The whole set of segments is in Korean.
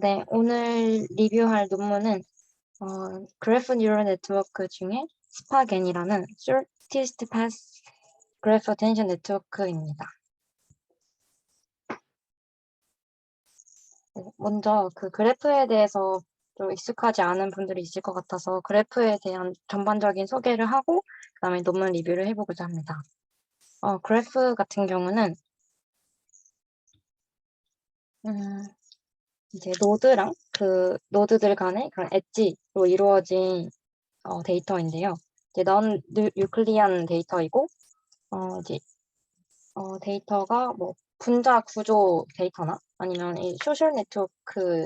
네. 오늘 리뷰할 논문은 그래프 뉴럴 네트워크 중에 스파겐이라는 Shortest Path Graph Attention Network입니다. 먼저 그 그래프에 대해서 좀 익숙하지 않은 분들이 있을 것 같아서 그래프에 대한 전반적인 소개를 하고 그다음에 논문 리뷰를 해보고자 합니다. 그래프 같은 경우는 이제 노드랑 그 노드들 간의 그런 엣지로 이루어진 데이터인데요. 이제 넌 유클리안 데이터이고 이제 데이터가 뭐 분자 구조 데이터나 아니면 이 소셜 네트워크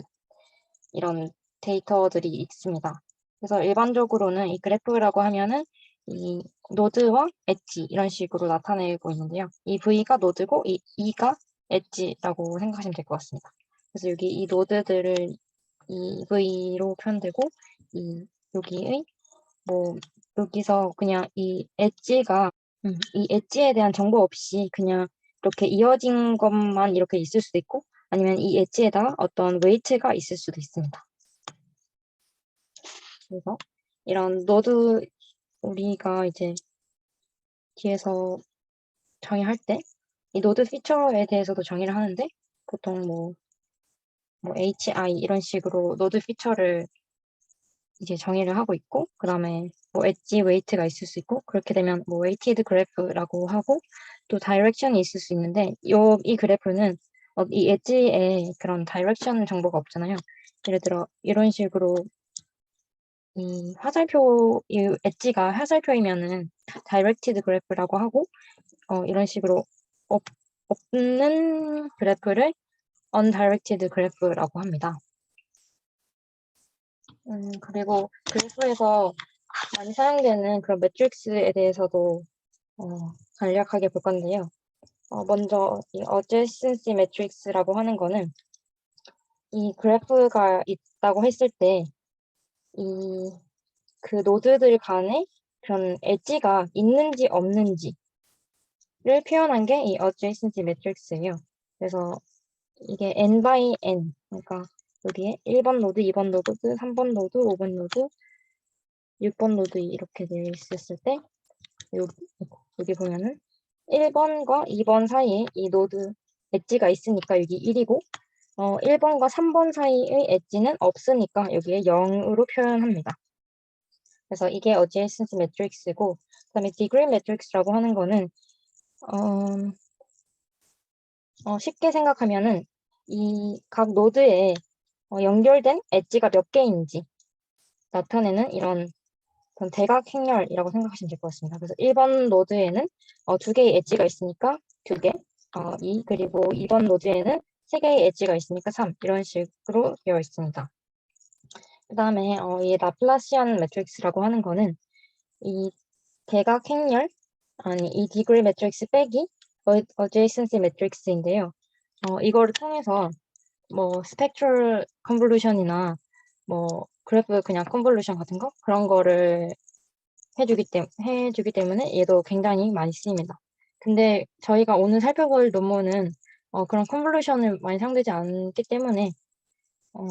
이런 데이터들이 있습니다. 그래서 일반적으로는 이 그래프라고 하면은 이 노드와 엣지 이런 식으로 나타내고 있는데요. 이 V가 노드고 이 E가 엣지라고 생각하시면 될 것 같습니다. 그래서 여기 이 노드들을 이 V로 표현되고 이 여기의 뭐 여기서 그냥 이 엣지에 대한 정보 없이 그냥 이렇게 이어진 것만 이렇게 있을 수도 있고 아니면 이 엣지에다가 어떤 웨이트가 있을 수도 있습니다. 그래서 이런 노드 우리가 이제 뒤에서 정의할 때 이 노드 피처에 대해서도 정의를 하는데 보통 뭐 HI 이런 식으로 노드 피처를 이제 정의를 하고 있고 그다음에 뭐 엣지 웨이트가 있을 수 있고 그렇게 되면 뭐 웨이티드 그래프라고 하고 또 다이렉션이 있을 수 있는데 이 그래프는 이 엣지에 그런 다이렉션 정보가 없잖아요. 예를 들어 이런 식으로 이 엣지가 화살표이면은 다이렉티드 그래프라고 하고 이런 식으로 없는 그래프를 undirected 그래프라고 합니다. 그리고 그래프에서 많이 사용되는 그런 매트릭스에 대해서도 간략하게 볼 건데요. 먼저 이 adjacency 매트릭스라고 하는 거는 이 그래프가 있다고 했을 때 이 그 노드들 간에 그런 엣지가 있는지 없는지를 표현한 게 이 adjacency 매트릭스예요. 그래서 이게 n by n 그러니까 여기에 1번 노드, 2번 노드, 3번 노드, 5번 노드, 6번 노드 이렇게 되어 있었을 때 여기 보면은 1번과 2번 사이에 이 노드 엣지가 있으니까 여기 1이고 1번과 3번 사이의 엣지는 없으니까 여기에 0으로 표현합니다. 그래서 이게 adjacency 매트릭스고 그다음에 degree 매트릭스라고 하는 거는 쉽게 생각하면은 이 각 노드에 연결된 엣지가 몇 개인지 나타내는 이런 대각 행렬이라고 생각하시면 될 것 같습니다. 그래서 1번 노드에는 2개의 엣지가 있으니까 2개, 2, 그리고 2번 노드에는 3개의 엣지가 있으니까 3, 이런 식으로 되어 있습니다. 그 다음에 이 라플라시안 매트릭스라고 하는 거는 이 대각 행렬, 이 디그리 매트릭스 빼기 adjacency 매트릭스인데요. 이거를 통해서 뭐 스펙트럴 컨볼루션이나 뭐 그래프 그냥 컨볼루션 같은 거 그런 거를 해주기 때문에 얘도 굉장히 많이 쓰입니다. 근데 저희가 오늘 살펴볼 논문은 그런 컨볼루션을 많이 사용되지 않기 때문에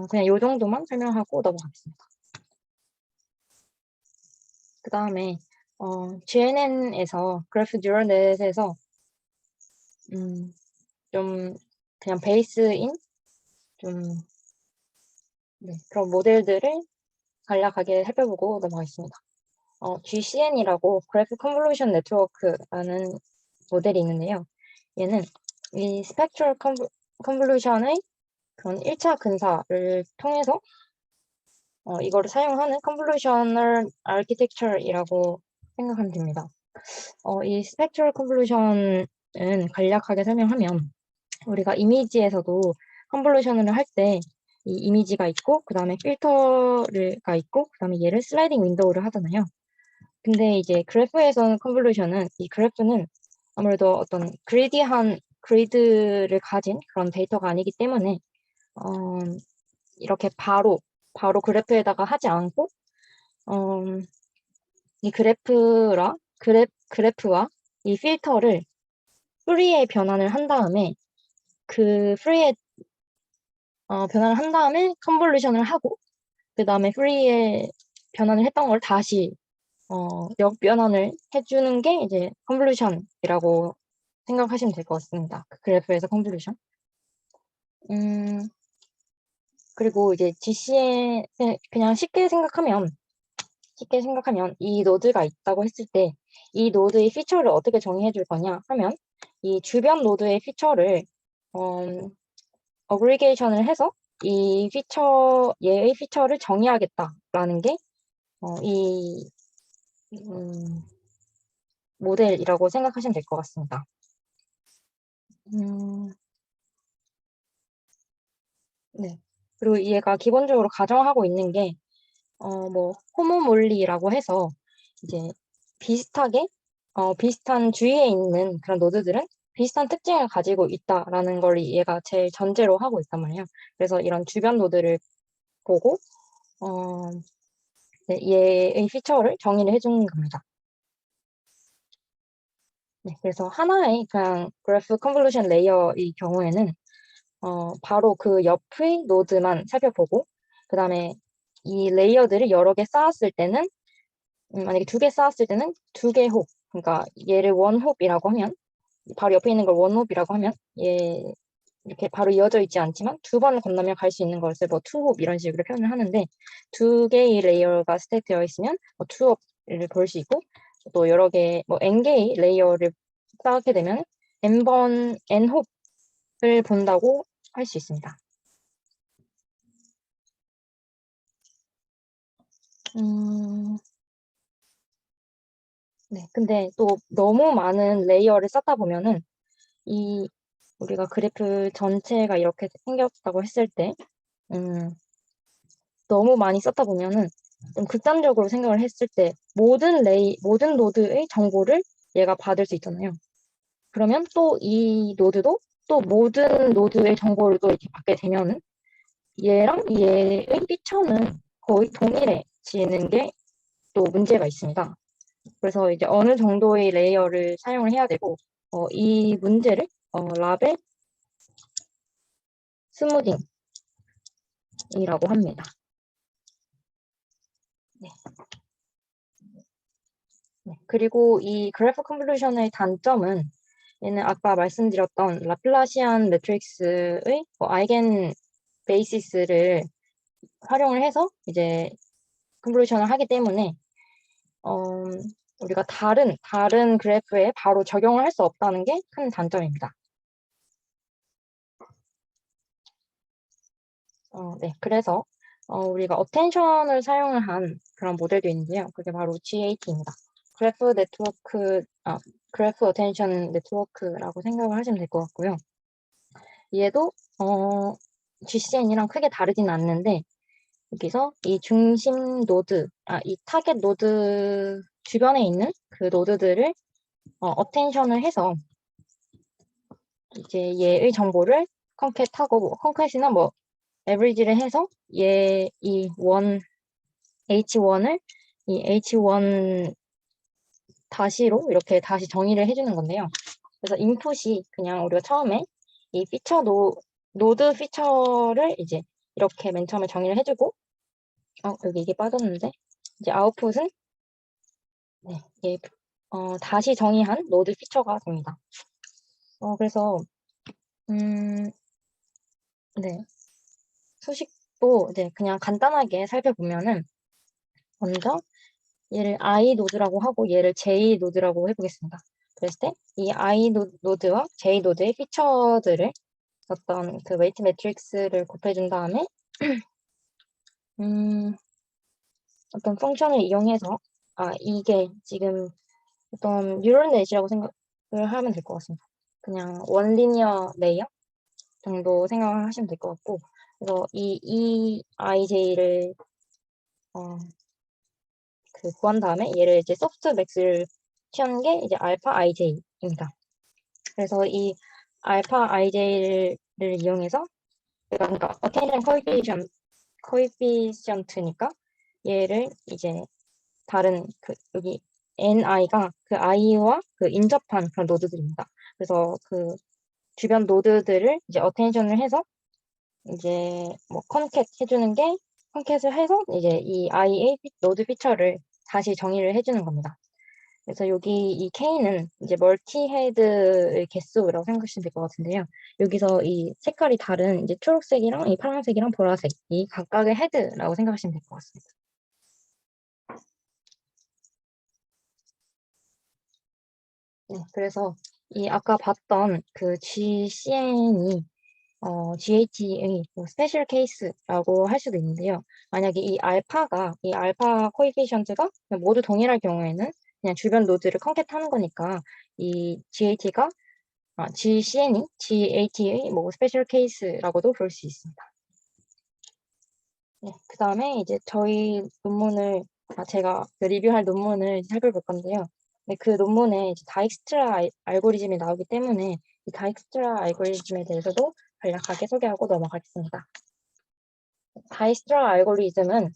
그냥 요 정도만 설명하고 넘어가겠습니다. 그 다음에 GNN에서 그래프 뉴럴 넷에서 좀 그냥 베이스인 좀 그런 모델들을 간략하게 살펴보고 넘어가겠습니다. GCN이라고 그래프 컨볼루션 네트워크라는 모델이 있는데요. 얘는 이 스펙트럴 컨볼루션의 그런 1차 근사를 통해서 이거를 사용하는 컨볼루셔널 아키텍처이라고 생각하면 됩니다. 이 스펙트럴 컨볼루션은 간략하게 설명하면 우리가 이미지에서도 컨볼루션을 할 때 이 이미지가 있고 그 다음에 필터가 있고 그 다음에 얘를 슬라이딩 윈도우를 하잖아요. 근데 이제 그래프에서는 컨볼루션은 이 그래프는 아무래도 어떤 그리디한 그리드를 가진 그런 데이터가 아니기 때문에 이렇게 바로 그래프에다가 하지 않고 이 그래프와 이 필터를 프리에 변환을 한 다음에 그 프리에 변환을 한 다음에 컨볼루션을 하고 그 다음에 프리에 변환을 했던 걸 다시 역변환을 해주는 게 이제 컨볼루션이라고 생각하시면 될 것 같습니다. 그 그래프에서 컨볼루션. 그리고 이제 GC에 그냥 쉽게 생각하면 이 노드가 있다고 했을 때 이 노드의 피처를 어떻게 정의해 줄 거냐 하면 이 주변 노드의 피처를 어그리게이션을 해서 얘의 피처를 정의하겠다라는 게 이 모델이라고 생각하시면 될 것 같습니다. 네. 그리고 얘가 기본적으로 가정하고 있는 게 뭐 호모몰리라고 해서 이제 비슷하게 비슷한 주위에 있는 그런 노드들은 비슷한 특징을 가지고 있다라는 걸 얘가 제일 전제로 하고 있단 말이에요. 그래서 이런 주변 노드를 보고 네, 얘의 피처를 정의를 해주는 겁니다. 네, 그래서 하나의 그냥 그래프 컨볼루션 레이어의 경우에는 바로 그 옆의 노드만 살펴보고 그 다음에 이 레이어들을 여러 개 쌓았을 때는 만약에 두 개 쌓았을 때는 두 개 홉, 그러니까 얘를 원홉이라고 하면 바로 옆에 있는 걸 원홉이라고 하면 얘 이렇게 바로 이어져 있지 않지만 두 번 건너면 갈 수 있는 것을 뭐 투홉 이런 식으로 표현을 하는데 두 개의 레이어가 스택되어 있으면 뭐 투홉을 볼 수 있고 또 여러 개 뭐 n 개의 레이어를 쌓게 되면 n번 n홉을 본다고 할 수 있습니다. 네, 근데 또 너무 많은 레이어를 쌓다 보면은 우리가 그래프 전체가 이렇게 생겼다고 했을 때, 너무 많이 썼다 보면은 좀 극단적으로 생각을 했을 때 모든 노드의 정보를 얘가 받을 수 있잖아요. 그러면 또 이 노드도 또 모든 노드의 정보를 또 이렇게 받게 되면은 얘랑 얘의 피처는 거의 동일해지는 게 또 문제가 있습니다. 그래서 이제 어느 정도의 레이어를 사용을 해야 되고, 이 문제를 라벨 스무딩이라고 합니다. 네. 네. 그리고 이 그래프 컨볼루션의 단점은 얘는 아까 말씀드렸던 라플라시안 매트릭스의 아이겐 베이시스를 활용을 해서 이제 컨볼루션을 하기 때문에 우리가 다른 그래프에 바로 적용을 할 수 없다는 게 큰 단점입니다. 네. 그래서 우리가 어텐션을 사용을 한 그런 모델도 있는데요. 그게 바로 GAT입니다. 그래프 어텐션 네트워크라고 생각을 하시면 될 것 같고요. 얘도 GCN이랑 크게 다르진 않는데 여기서 이 중심 노드, 이 타겟 노드 주변에 있는 그 노드들을 어텐션을 해서 이제 얘의 정보를 컨캣하고 컨캣이나 뭐 에브리지를 해서 H1을 이 H1 다시로 이렇게 다시 정의를 해주는 건데요. 그래서 인풋이 그냥 우리가 처음에 이 노드 피처를 이제 이렇게 맨 처음에 정의를 해주고, 여기 이게 빠졌는데, 이제 아웃풋은, 네, 다시 정의한 노드 피처가 됩니다. 그래서, 네, 수식도, 네, 그냥 간단하게 살펴보면은, 먼저, 얘를 I 노드라고 하고, 얘를 J 노드라고 해보겠습니다. 그랬을 때, 이 I 노드와 J 노드의 피처들을 어떤 그 웨이트 매트릭스를 곱해준 다음에 어떤 펑션을 이용해서 이게 지금 어떤 뉴럴넷이라고 생각을 하면 될 것 같습니다. 그냥 원리니어 레이어 정도 생각을 하시면 될 것 같고 그래서 이 IJ를 구한 다음에 얘를 이제 소프트맥스를 취한 게 이제 알파 IJ입니다. 그래서 이 알파 IJ를 이용해서 그러니까 어텐션 코에피션트니까 얘를 이제 다른 여기 ni가 그 i와 그 인접한 그런 노드들입니다. 그래서 그 주변 노드들을 이제 어텐션을 해서 이제 뭐 컨캣 해주는 게 컨캣을 해서 이제 이 IA 노드 피처를 다시 정의를 해주는 겁니다. 그래서 여기 이 K는 이제 멀티 헤드의 개수라고 생각하시면 될 것 같은데요. 여기서 이 색깔이 다른 이제 초록색이랑 이 파란색이랑 보라색 이 각각의 헤드라고 생각하시면 될 것 같습니다. 네, 그래서 이 아까 봤던 그 GCN이 GAT의 뭐 스페셜 케이스라고 할 수도 있는데요. 만약에 이 알파 코에피션트가 모두 동일할 경우에는 그냥 주변 노드를 컨캣하는 거니까 이 GCN이 GAT의 뭐 스페셜 케이스라고도 볼 수 있습니다. 네, 그 다음에 이제 저희 논문을 제가 그 리뷰할 논문을 살펴볼 건데요. 네, 그 논문에 이제 다익스트라 알고리즘이 나오기 때문에 이 다익스트라 알고리즘에 대해서도 간략하게 소개하고 넘어가겠습니다. 다익스트라 알고리즘은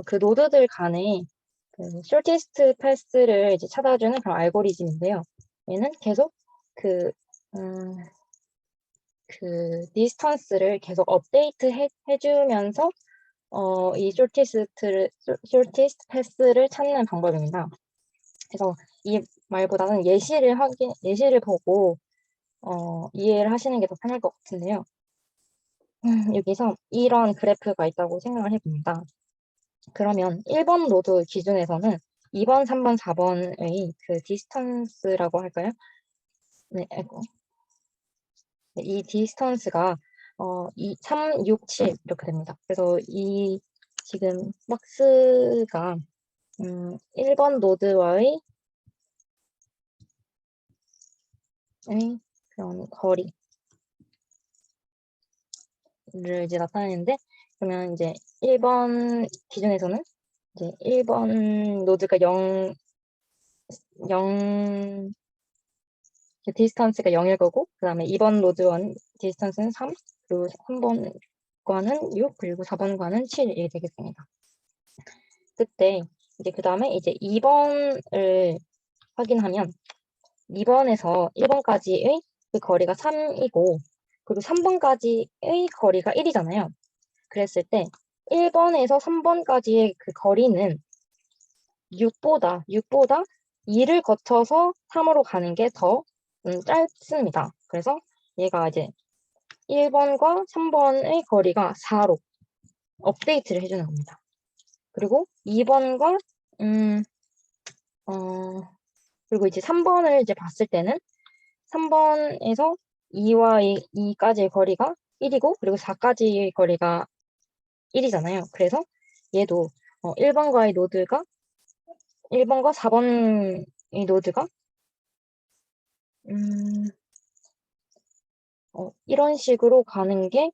그 노드들 간의 그 shortest path를 이제 찾아주는 그런 알고리즘인데요. 얘는 계속 그, 그 디스턴스를 계속 업데이트 해주면서 이 shortest path를 찾는 방법입니다. 그래서 이 말보다는 예시를 보고 이해를 하시는 게 더 편할 것 같은데요. 여기서 이런 그래프가 있다고 생각을 해봅니다. 그러면 1번 노드 기준에서는 2번, 3번, 4번의 그 디스턴스라고 할까요? 네, 아이고. 네, 이 디스턴스가 3, 6, 7 이렇게 됩니다. 그래서 이 지금 박스가 1번 노드와의 그런 거리를 이제 나타내는데, 그러면 이제 1번 기준에서는 이제 1번 노드가 0 디스턴스가 0일 거고, 그 다음에 2번 노드원 디스턴스는 3, 그리고 3번과는 6, 그리고 4번과는 7 이렇게 되겠습니다. 그때 이제 그 다음에 이제 2번을 확인하면 2번에서 1번까지의 그 거리가 3이고, 그리고 3번까지의 거리가 1이잖아요. 그랬을 때 1번에서 3번까지의 그 거리는 6보다 2를 거쳐서 3으로 가는 게 더 짧습니다. 그래서 얘가 이제 1번과 3번의 거리가 4로 업데이트를 해주는 겁니다. 그리고 2번과 그리고 이제 3번을 이제 봤을 때는 3번에서 2와 2까지의 거리가 1이고, 그리고 4까지의 거리가 1이잖아요. 그래서 얘도 1번과 4번의 노드가 음, 이런 식으로 가는 게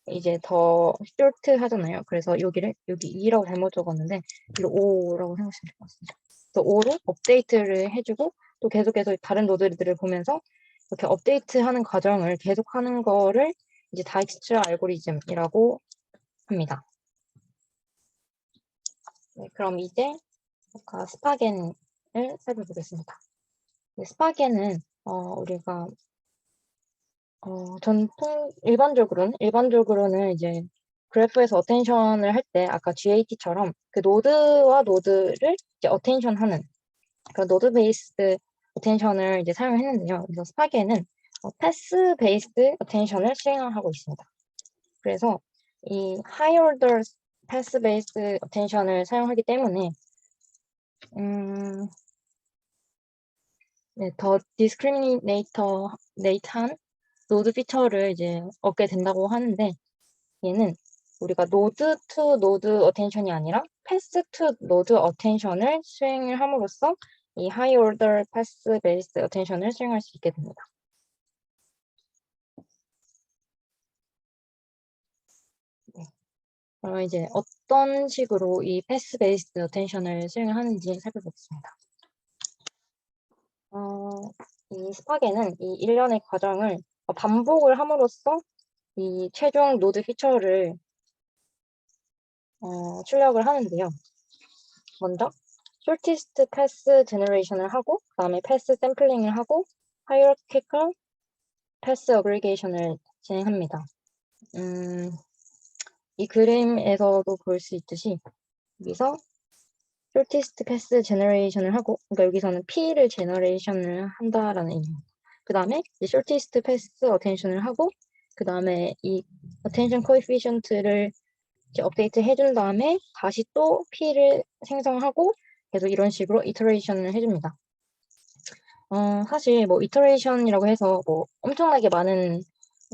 이제 더 쇼트 하잖아요. 그래서 여기 2라고 잘못 적었는데 이거 5라고 생각하시면 될 것 같습니다. 그래서 5로 업데이트를 해주고, 또 계속해서 다른 노드들을 보면서 이렇게 업데이트하는 과정을 계속하는 거를 이제 다익스트라 알고리즘이라고 합니다. 네, 그럼 이제 아까 스파겐을 살펴보겠습니다. 네, 스파겐은 우리가 일반적으로는 이제 그래프에서 어텐션을 할 때 아까 GAT처럼 그 노드와 노드를 이제 어텐션하는 그런 노드 베이스드 어텐션을 이제 사용했는데요. 그래서 스파게는 패스 베이스드 어텐션을 수행하고 있습니다. 그래서 이 high order 패스 베이스드 어텐션을 사용하기 때문에 네, 더 디스크리미네이터한 노드 피처를 이제 얻게 된다고 하는데, 얘는 우리가 노드 투 노드 어텐션이 아니라 패스 투 노드 어텐션을 수행을 함으로써 이 하이 오더 패스 베이스드 어텐션을 수행할 수 있게 됩니다. 네. 그럼 이제 어떤 식으로 이 패스 베이스드 어텐션을 수행을 하는지 살펴보겠습니다. 이 스파게는 이 일련의 과정을 반복을 함으로써 이 최종 노드 피처를 출력을 하는데요. 먼저 shortest path generation을 하고, 그 다음에 path sampling을 하고, hierarchical path aggregation을 진행합니다. 이 그림에서도 볼 수 있듯이 여기서 shortest path generation을 하고, 그러니까 여기서는 P를 generation을 한다라는 의미입니다. 그 다음에 shortest path attention을 하고, 그 다음에 이 attention coefficient를 이제 업데이트 해준 다음에 다시 또 P를 생성하고 계속 이런 식으로 iteration을 해줍니다. 사실 뭐 iteration이라고 해서 뭐 엄청나게 많은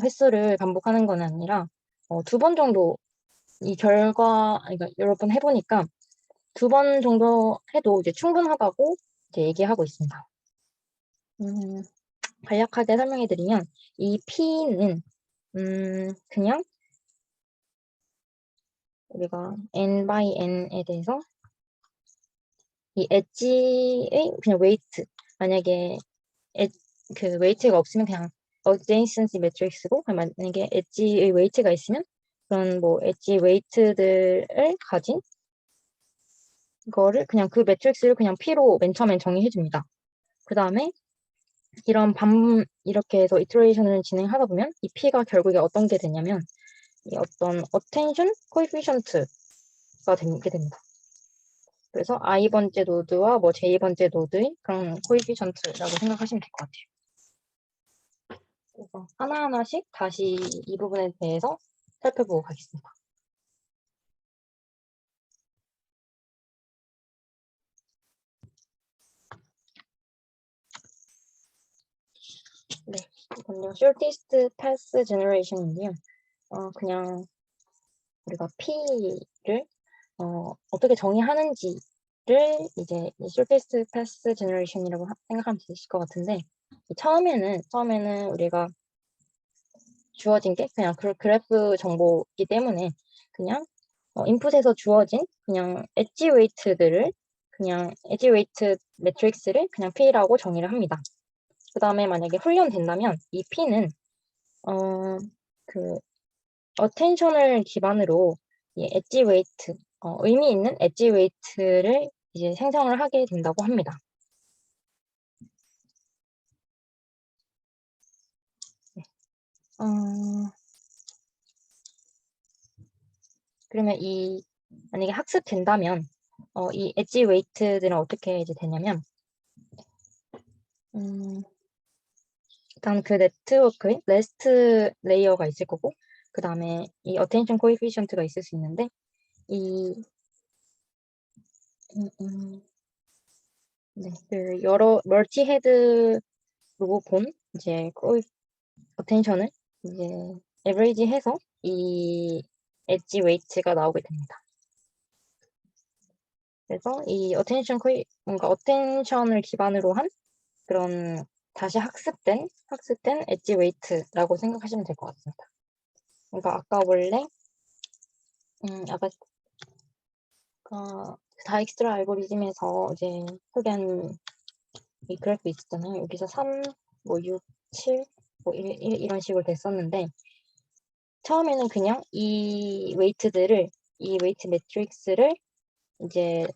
횟수를 반복하는 건 아니라 2번 정도 이 결과, 그러니까 여러 번 해보니까 2번 정도 해도 이제 충분하다고 이제 얘기하고 있습니다. 간략하게 설명해드리면 이 P는 그냥 우리가 n by n에 대해서 이 엣지의 그냥 웨이트, 만약에 그 웨이트가 없으면 그냥 adjacency 매트릭스고, 만약에 엣지의 웨이트가 있으면 그런 뭐 엣지 웨이트들을 가진 거를 그 매트릭스를 그냥 P로 맨 처음엔 정의해 줍니다. 그 다음에 이렇게 해서 이터레이션을 진행하다 보면 이 P가 결국에 어떤 게 되냐면 이 어떤 attention coefficient가 되게 됩니다. 그래서 i번째 노드와 뭐 j번째 노드의 그런 coefficient라고 생각하시면 될 것 같아요. 그래서 하나하나씩 다시 이 부분에 대해서 살펴보고 가겠습니다. 네, 이건요, shortest path generation인데요. 그냥 우리가 P를 어떻게 정의하는지를 이제 shortest path generation이라고 생각하면 되실 것 같은데, 처음에는 우리가 주어진 게 그냥 그래프 정보이기 때문에 그냥 인풋에서 주어진 그냥 엣지 웨이트들을 그냥 엣지 웨이트 매트릭스를 그냥 P라고 정의를 합니다. 그 다음에 만약에 훈련된다면 이 P는 그 어텐션을 기반으로 이 엣지 웨이트, 의미 있는 엣지 웨이트를 이제 생성을 하게 된다고 합니다. 네. 그러면 만약에 학습된다면 이 엣지 웨이트들은 어떻게 이제 되냐면 일단 그 네트워크에 레스트 레이어가 있을 거고, 그 다음에 이 어텐션 코에피션트가 있을 수 있는데 네, 그 여러 멀티 헤드로 본 이제 어텐션을 이제 에버리지 해서 이 엣지 웨이트가 나오게 됩니다. 그래서 이 뭔가 어텐션을 기반으로 한 그런 다시 학습된 엣지 웨이트라고 생각하시면 될 것 같습니다. 그러니까 아까 원래 아까 다익스트라 알고리즘에서 이제 소개한 이 그래프 있었잖아요. 여기서 3, 뭐 6, 7, 뭐 이런 식으로 됐었는데, 처음에는 그냥 이 웨이트 매트릭스를 이제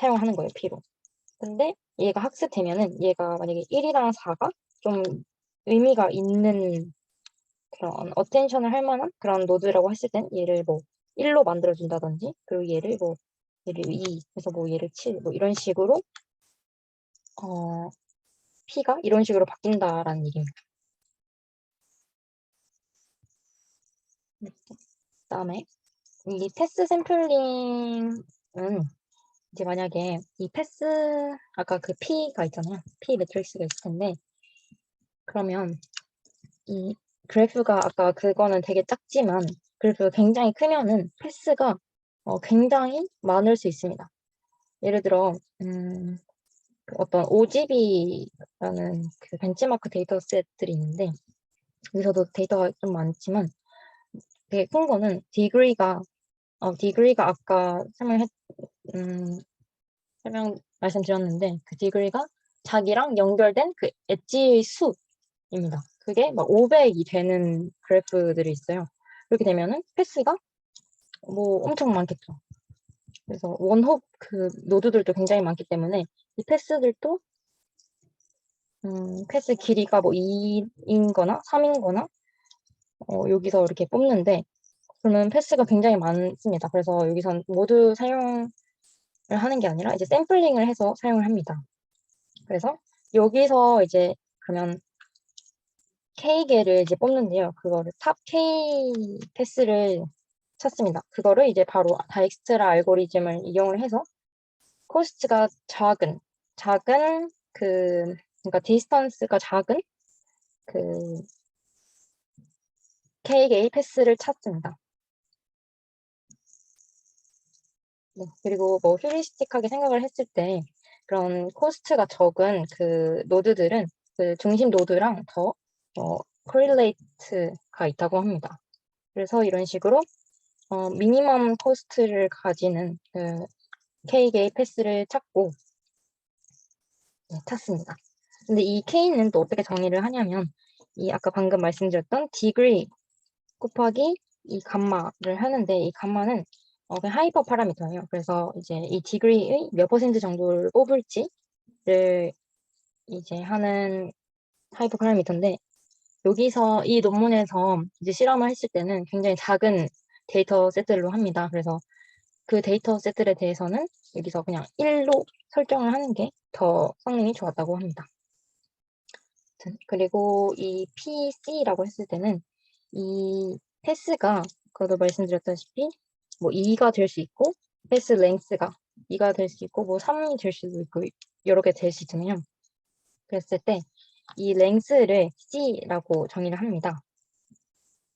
사용하는 거예요, P로. 근데 얘가 학습되면은 얘가 만약에 1이랑 4가 좀 의미가 있는 그런 어텐션을 할 만한 그런 노드라고 했을 땐 얘를 뭐 1로 만들어준다든지, 그리고 얘를 2, 그래서 뭐 얘를 7, 뭐 이런 식으로 P가 이런 식으로 바뀐다라는 얘기입니다. 그다음에 이 패스 샘플링은 이제 만약에 이 패스 아까 그 P가 있잖아요. P 매트릭스가 있을 텐데, 그러면 이 그래프가 아까 그거는 되게 작지만 그래프가 굉장히 크면은 패스가 굉장히 많을 수 있습니다. 예를 들어 어떤 OGB라는 그 벤치마크 데이터셋들이 있는데, 여기서도 데이터가 좀 많지만 되게 큰 거는 디그리가 아까 말씀드렸는데 그 디그리가 자기랑 연결된 그 엣지의 수입니다. 그게 막 500이 되는 그래프들이 있어요. 그렇게 되면은 패스가 뭐 엄청 많겠죠. 그래서 원홉 그 노드들도 굉장히 많기 때문에 이 패스들도 패스 길이가 뭐 2인 거나 3인 거나 여기서 이렇게 뽑는데, 그러면 패스가 굉장히 많습니다. 그래서 여기선 모두 사용을 하는 게 아니라 이제 샘플링을 해서 사용을 합니다. 그래서 여기서 이제 그러면 K개를 이제 뽑는데요. 그거를 탑 K 패스를 찾습니다. 그거를 이제 바로 다익스트라 알고리즘을 이용을 해서 코스트가 작은 그러니까 디스턴스가 작은 그 K개의 패스를 찾습니다. 네, 그리고 뭐 휴리스틱하게 생각을 했을 때 그런 코스트가 적은 그 노드들은 그 중심 노드랑 더 코릴레이트가 있다고 합니다. 그래서 이런 식으로 미니멈 코스트를 가지는 그 K개의 패스를 찾고 네, 찾습니다. 근데 이 K는 또 어떻게 정의를 하냐면 이 아까 방금 말씀드렸던 디그리 곱하기 이 감마를 하는데 이 감마는 그냥 하이퍼 파라미터예요. 그래서 이제 이 디그리의 몇 퍼센트 정도를 뽑을지를 이제 하는 하이퍼 파라미터인데 여기서 이 논문에서 이제 실험을 했을 때는 굉장히 작은 데이터 세트로 합니다. 그래서 그 데이터 세트에 대해서는 여기서 그냥 1로 설정을 하는 게 더 성능이 좋았다고 합니다. 그리고 이 PC라고 했을 때는 이 패스가 그도 말씀드렸다시피 뭐 2가 될 수 있고 패스 랭스가 2가 될 수 있고 뭐 3이 될 수도 있고 여러 개 될 수 있잖아요. 그랬을 때 이 랭스를 C라고 정의를 합니다.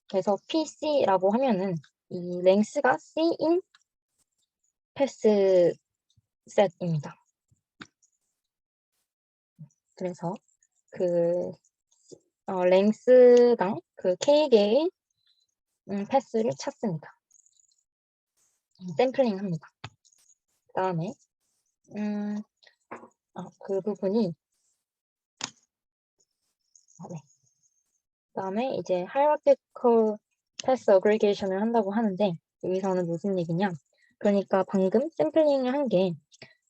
그래서 PC라고 하면은 이 랭스가 C인 패스 셋입니다. 그래서 그 랭스당 그 K개의 패스를 찾습니다. 샘플링 합니다. 그 다음에 그 부분이 네. 그 다음에 이제 hierarchical path aggregation을 한다고 하는데 여기서는 무슨 얘기냐? 그러니까 방금 샘플링을 한 게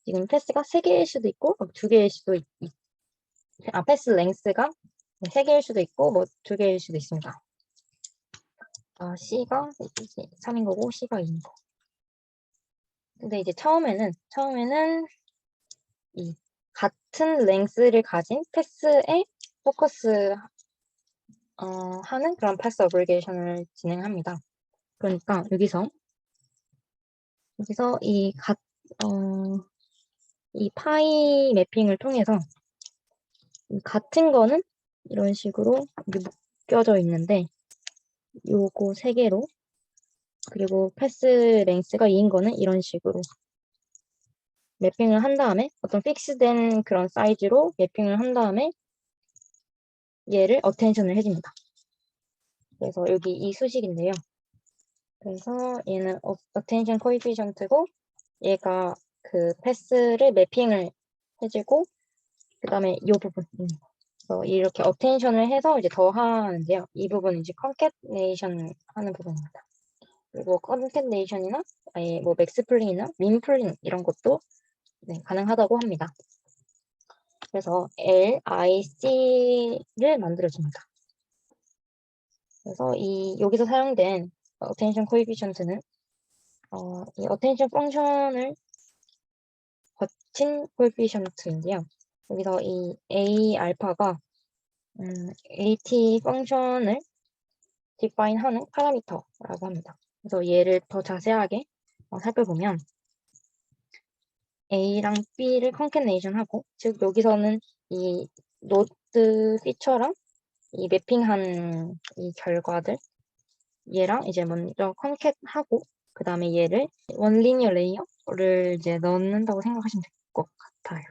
지금 패스가 3개일 수도 있고 2개일 수도 패스 랭스가 3개일 수도 있고 뭐 2개일 수도 있습니다. C가 3인 거고 C가 2인 거. 근데 이제 처음에는 이 같은 랭스를 가진 패스에 포커스 하는 그런 패스 어그리게이션을 진행합니다. 그러니까 여기서 이 파이 매핑을 통해서 같은 거는 이런 식으로 묶여져 있는데 요거 3개로 그리고 패스 랭스가 2인 거는 이런 식으로 매핑을 한 다음에 어떤 픽스된 그런 사이즈로 매핑을 한 다음에 얘를 어텐션을 해줍니다. 그래서 여기 이 수식인데요. 그래서 얘는 attention coefficient고 얘가 그 패스를 매핑을 해주고 그 다음에 이 부분 그래서 이렇게 attention을 해서 이제 더하는데요. 이 부분은 이제 concatenation 하는 부분입니다. 그리고 concatenation이나 아예 뭐 maxpling이나 minpling 이런 것도 네, 가능하다고 합니다. 그래서 LIC를 만들어줍니다. 그래서 여기서 사용된 attention coefficient는 이 attention 펑션을 거친 coefficient인데요. 여기서 이 A 알파가 AT 펑션을 define하는 파라미터라고 합니다. 그래서 얘를 더 자세하게 살펴보면 A랑 B를 concatenation하고 즉 여기서는 이 노드 피처랑 이 매핑한 이 결과들 얘랑 이제 먼저 concate하고 그 다음에 얘를 원리니어 레이어를 이제 넣는다고 생각하시면 될 것 같아요.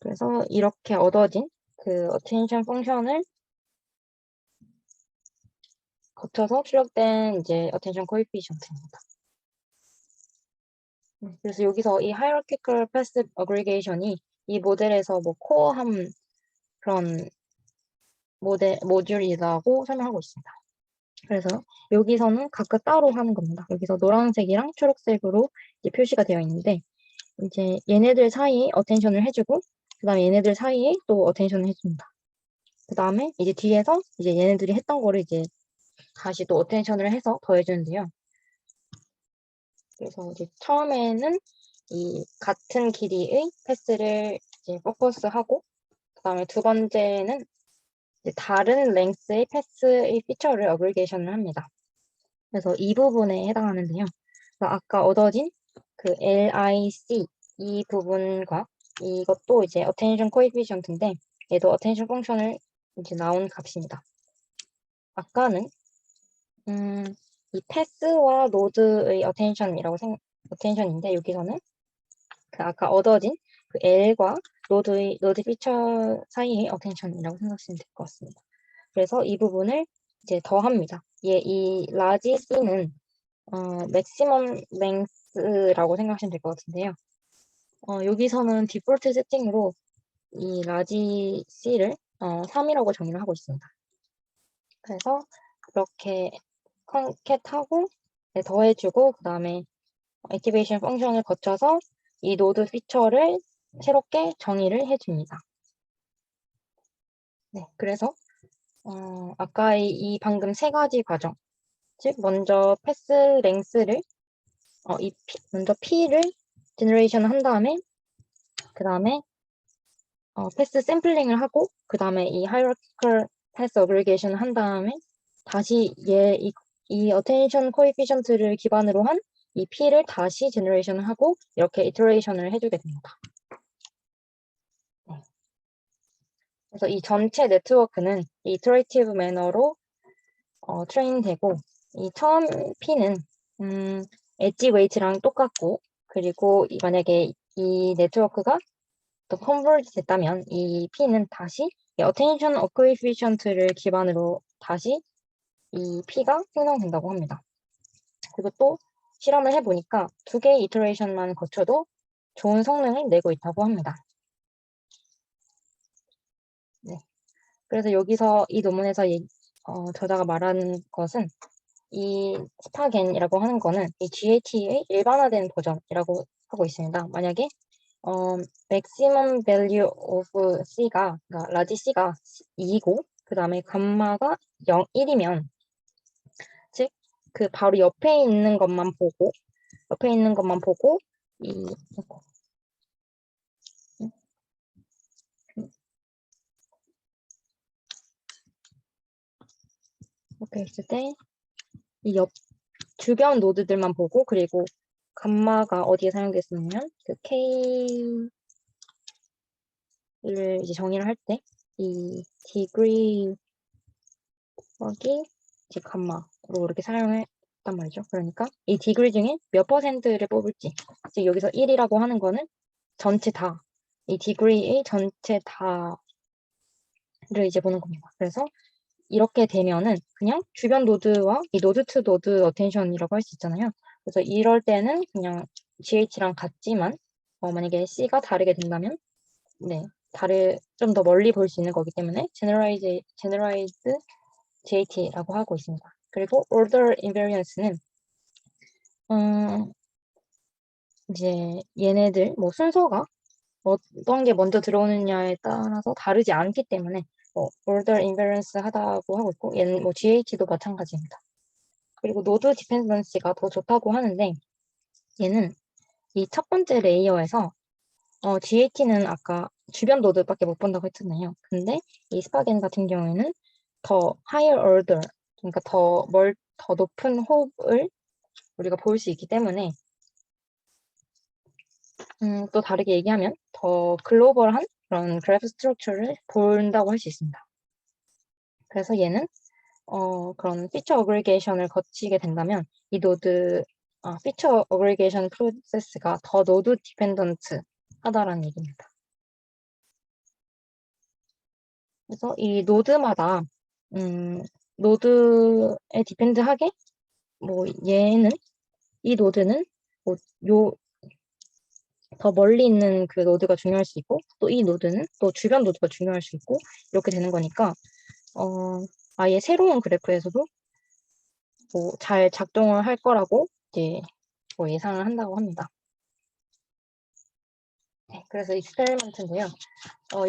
그래서 이렇게 얻어진 그 attention 펑션을 거쳐서 출력된 이제 attention coefficient입니다. 그래서 여기서 이 hierarchical path aggregation이 이 모델에서 뭐 코어한 그런 모듈이라고 설명하고 있습니다. 그래서 여기서는 각각 따로 하는 겁니다. 여기서 노란색이랑 초록색으로 이제 표시가 되어 있는데 이제 얘네들 사이에 어텐션을 해주고 그 다음에 얘네들 사이에 또 어텐션을 해줍니다. 그 다음에 이제 뒤에서 이제 얘네들이 했던 거를 이제 다시 또 어텐션을 해서 더해주는데요. 그래서 이제 처음에는 이 같은 길이의 패스를 이제 포커스하고, 그 다음에 두 번째는 이제 다른 랭스의 패스의 피처를 어그리게이션을 합니다. 그래서 이 부분에 해당하는데요. 그래서 아까 얻어진 그 LIC 이 부분과 이것도 이제 attention coefficient인데 얘도 attention 펑션을 이제 나온 값입니다. 아까는 이 패스와 노드의 attention인데 여기서는 그 아까 얻어진 그 L과 노드 피처 사이의 attention이라고 생각하시면 될 것 같습니다. 그래서 이 부분을 이제 더합니다. 이 라지 C는 maximum length라고 생각하시면 될 것 같은데요. 여기서는 디폴트 세팅으로 이 라지 C를 3이라고 정의를 하고 있습니다. 그래서 이렇게 컨캣하고 더해주고 그 다음에 액티베이션 펑션을 거쳐서 이 노드 피처를 새롭게 정의를 해줍니다. 네, 그래서 아까의 이 방금 세 가지 과정, 즉 먼저 패스 랭스를 먼저 P를 제너레이션 한 다음에 그 다음에 패스 샘플링을 하고 그 다음에 이 하이라키컬 패스 어그리게이션을 한 다음에 다시 이 어텐션 코에피션트를 기반으로 한 이 P를 다시 제너레이션을 하고 이렇게 이터레이션을 해주게 됩니다. 네. 그래서 이 전체 네트워크는 이터레이티브 매너로 트레인되고 이 처음 P는 엣지 웨이트랑 똑같고 그리고 만약에 이 네트워크가 또 컨버지 됐다면 이 P는 다시 이 attention coefficient를 기반으로 다시 이 P가 생성된다고 합니다. 그리고 또 실험을 해보니까 두 개의 이터레이션만 거쳐도 좋은 성능을 내고 있다고 합니다. 네. 그래서 여기서 이 논문에서 저자가 말하는 것은 이 스파겐이라고 하는 거는 이 GAT의 일반화된 버전이라고 하고 있습니다. 만약에 maximum value of C가, 그러니까 라지 C가 2이고, 그 다음에 감마가 1이면, 즉, 그 바로 옆에 있는 것만 보고, 이렇게 했을 때, 주변 노드들만 보고, 그리고 감마가 어디에 사용됐었냐면, 그 K를 이제 정의를 할 때, 이 degree 곱하기 이제 감마로 이렇게 사용을 했단 말이죠. 그러니까 이 디그리 중에 몇 퍼센트를 뽑을지, 즉 여기서 1이라고 하는 거는 전체 다, 이 디그리의 전체 다를 이제 보는 겁니다. 그래서 이렇게 되면은 그냥 주변 노드와 이 노드 투 노드 어텐션이라고 할 수 있잖아요. 그래서 이럴 때는 그냥 GH랑 같지만 만약에 C가 다르게 된다면 네, 좀 더 멀리 볼 수 있는 거기 때문에 generalized JT라고 하고 있습니다. 그리고 order invariance는 이제 얘네들 뭐 순서가 어떤 게 먼저 들어오느냐에 따라서 다르지 않기 때문에 order invariance 하다고 하고 있고 얘는 뭐 GH도 마찬가지입니다. 그리고 노드 디펜던시가 더 좋다고 하는데 얘는 이 첫 번째 레이어에서 GH는 아까 주변 노드밖에 못 본다고 했잖아요. 근데 이 스파겐 같은 경우에는 더 higher order, 그러니까 더 높은 호흡을 우리가 볼 수 있기 때문에 또 다르게 얘기하면 더 글로벌한 그런 그래프 스트럭처를 본다고 할 수 있습니다. 그래서 얘는 그런 피처 어그리게이션을 거치게 된다면 이 피처 어그리게이션 프로세스가 더 노드 디펜던트 하다라는 얘기입니다. 그래서 이 노드마다 노드에 디펜드하게 뭐 이 노드는 더 멀리 있는 그 노드가 중요할 수 있고 또 이 노드는 또 주변 노드가 중요할 수 있고 이렇게 되는 거니까 아예 새로운 그래프에서도 뭐 잘 작동을 할 거라고 이제 뭐 예상을 한다고 합니다. 네, 그래서 익스페리먼트인데요.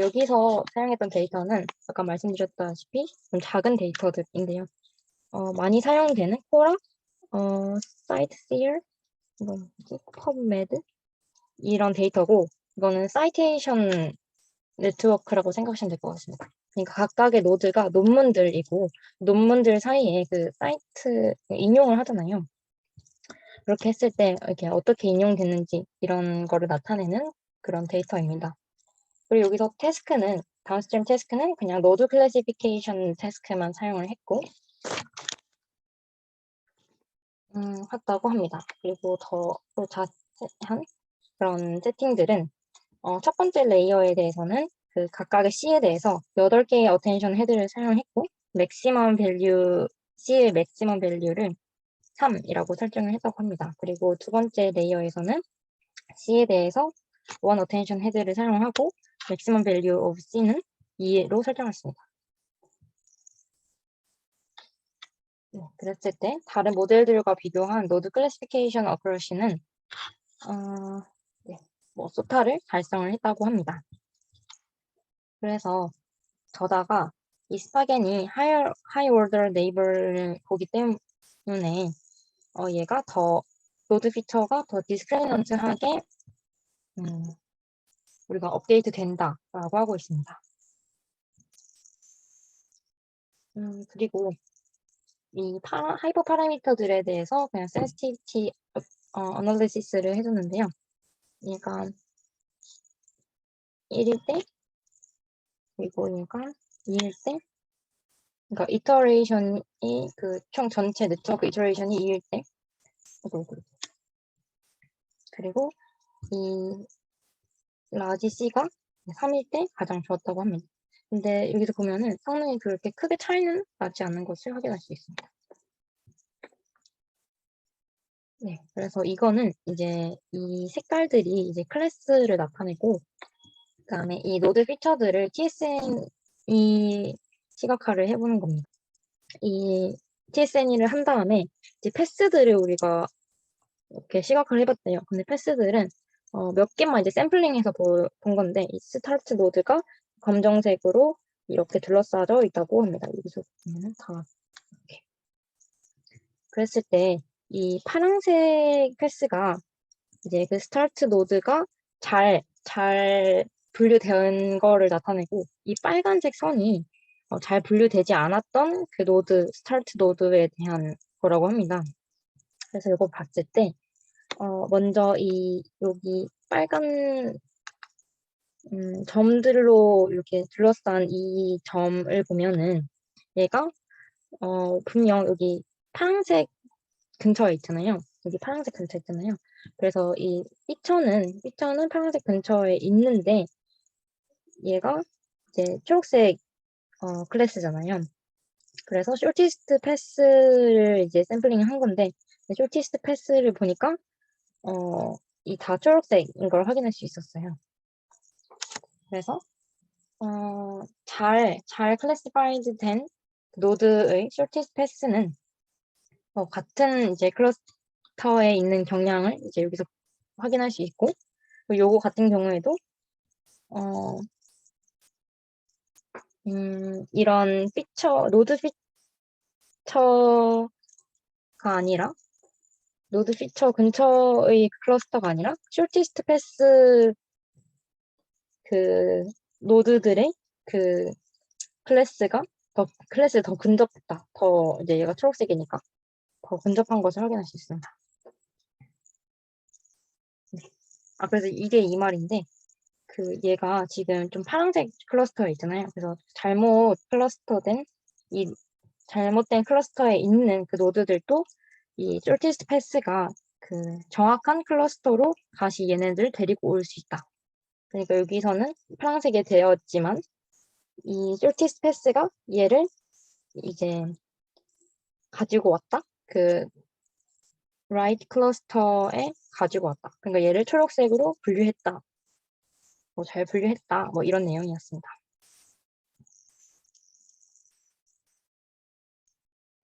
여기서 사용했던 데이터는 아까 말씀드렸다시피 좀 작은 데이터들인데요. 많이 사용되는 코라, 사이트시어, 이건 뭐지? 펍메드 이런 데이터고 이거는 사이테이션 네트워크라고 생각하시면 될 것 같습니다. 그러니까 각각의 노드가 논문들이고 논문들 사이에 그 사이트 인용을 하잖아요. 그렇게 했을 때 이렇게 어떻게 인용됐는지 이런 거를 나타내는 그런 데이터입니다. 그리고 여기서 태스크는 다운스트림 태스크는 그냥 노드 클래시피케이션 태스크만 사용을 했고 했다고 합니다. 그리고 더 또 자세한 그런 세팅들은 첫 번째 레이어에 대해서는 그 각각의 C에 대해서 8개의 어텐션 헤드를 사용했고 맥시멈 밸류 C의 맥시멈 밸류를 3이라고 설정을 했다고 합니다. 그리고 두 번째 레이어에서는 C에 대해서 원 어텐션 헤드를 사용하고 맥시멈 밸류 오브 C는 2로 설정했습니다. 네, 그랬을 때 다른 모델들과 비교한 노드 클래시피케이션 어크러시는 소타를 달성을 했다고 합니다. 그래서 저다가 이 스파겐이 하이 오더 네이버를 보기 때문에 얘가 더 노드 피처가 더 디스크리미넌트하게 우리가 업데이트 된다라고 하고 있습니다. 그리고 이 하이퍼 파라미터들에 대해서 그냥 센시티비티 어널리시스를 해줬는데요. 얘가 1일 때 그리고 얘가 2일 때 그러니까 이터레이션이 그 총 전체 네트워크 이터레이션이 2일 때 그리고 이 라지 C가 3일 때 가장 좋았다고 합니다. 근데 여기서 보면은 성능이 그렇게 크게 차이는 나지 않는 것을 확인할 수 있습니다. 네, 그래서 이거는 이제 이 색깔들이 이제 클래스를 나타내고 그다음에 이 노드 피처들을 TSN이 시각화를 해보는 겁니다. 이 TSN이를 한 다음에 이제 패스들을 우리가 이렇게 시각화를 해봤대요. 근데 패스들은 몇 개만 이제 샘플링해서 본 건데 이 스타트 노드가 검정색으로 이렇게 둘러싸져 있다고 합니다. 여기서 보면은 다 이렇게. 그랬을 때 이 파란색 패스가 이제 그 스타트 노드가 잘 분류된 거를 나타내고 이 빨간색 선이 잘 분류되지 않았던 그 노드, 스타트 노드에 대한 거라고 합니다. 그래서 이거 봤을 때 먼저 여기 빨간 점들로 이렇게 둘러싼 이 점을 보면은 얘가 분명 여기 파란색 근처에 있잖아요. 여기 파란색 근처에 있잖아요. 그래서 이 삐처는 파란색 근처에 있는데 얘가 이제 초록색 클래스잖아요. 그래서 쇼티스트 패스를 이제 샘플링 한 건데 쇼티스트 패스를 보니까 이 다 초록색인 걸 확인할 수 있었어요. 그래서 잘 클래시파이드 된 노드의 쇼티스트 패스는 같은 이제 클러스터에 있는 경향을 이제 여기서 확인할 수 있고 요거 같은 경우에도 이런 노드 피처가 아니라 노드 피처 근처의 클러스터가 아니라 쇼티스트 패스 그 노드들의 그 클래스 더 근접했다. 더 이제 얘가 초록색이니까 더 근접한 것을 확인할 수 있습니다. 네. 그래서 이게 이 말인데 얘가 지금 좀 파란색 클러스터에 있잖아요. 그래서 잘못된 클러스터에 있는 그 노드들도 이 쇼티스트 패스가 그 정확한 클러스터로 다시 얘네들 데리고 올 수 있다. 그러니까 여기서는 파란색이 되었지만 이 쇼티스트 패스가 얘를 이제 가지고 왔다. 그 right 클러스터에 가지고 왔다. 그러니까 얘를 초록색으로 분류했다. 잘 분류했다. 이런 내용이었습니다.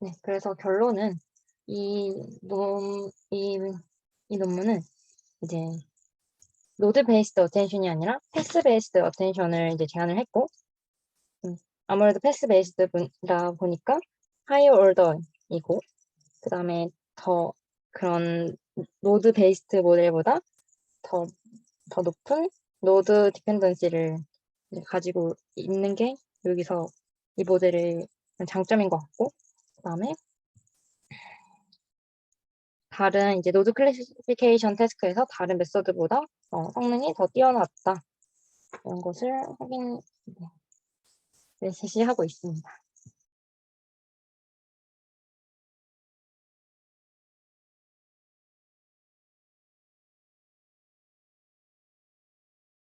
네, 그래서 결론은 이 논문은 이제 노드 베이스드 어텐션이 아니라 패스 베이스드 어텐션을 이제 제안을 했고 아무래도 패스 베이스드다 보니까 하이어 order 이고, 그 다음에 더 그런 노드 베이스드 모델보다 더 높은 노드 디펜던시를 가지고 있는 게 여기서 이 모델의 장점인 것 같고, 그 다음에 다른 이제 노드 클래시피케이션 태스크에서 다른 메서드보다 성능이 더 뛰어났다. 이런 것을 제시하고 있습니다.